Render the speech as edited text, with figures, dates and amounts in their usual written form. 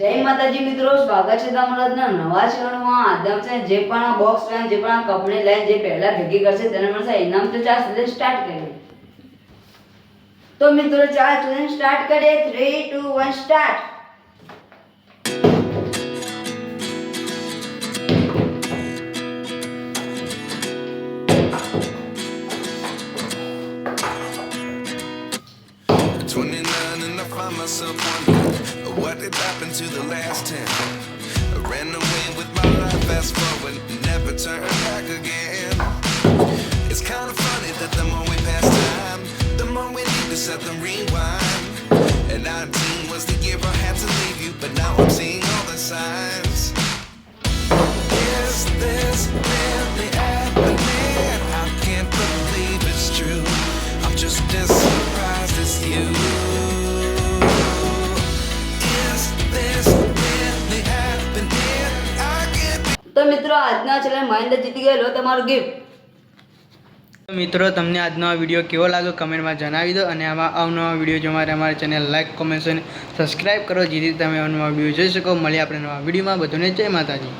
જય માતાજી મિત્રો, સ્વાગત છે તમારા નવા ચેનલમાં. આજે જે પણ આ બોક્સ લઈને જે પણ આ કંપની લઈને જે પહેલા ભેગી કરશે તેને મળશે ઇનામ. તો ચાલ સીધે સ્ટાર્ટ કરીએ. તો મિત્રો ચાલ ચેલેન્જ સ્ટાર્ટ કરીએ. 3 2 1 start. Find myself wondering what did happen to the last 10. I ran away with my life, fast forward, never turn back again. It's kind of funny that the more we pass time, the more we need to set them rewind. And 19 was the year I had to leave you, but now I'm seeing all the signs. Is this really happening? I can't believe it's true. I'm just as surprised as you. તો મિત્રો આજના challenge Mahendra જીતી ગયેલો. તમારું gift. મિત્રો તમને આજનો આ વિડીયો કેવો લાગ્યો કમેન્ટમાં જણાવી દો, અને આમાં અવનવા વિડીયો જો મારે અમારી ચેનલ લાઈક કોમેન્ટ અને સબસ્ક્રાઈબ કરો જેથી તમે અવનવા વિડીયો જોઈ શકો. મળીએ આપણે નવા વિડીયોમાં. બધાને જય માતાજી.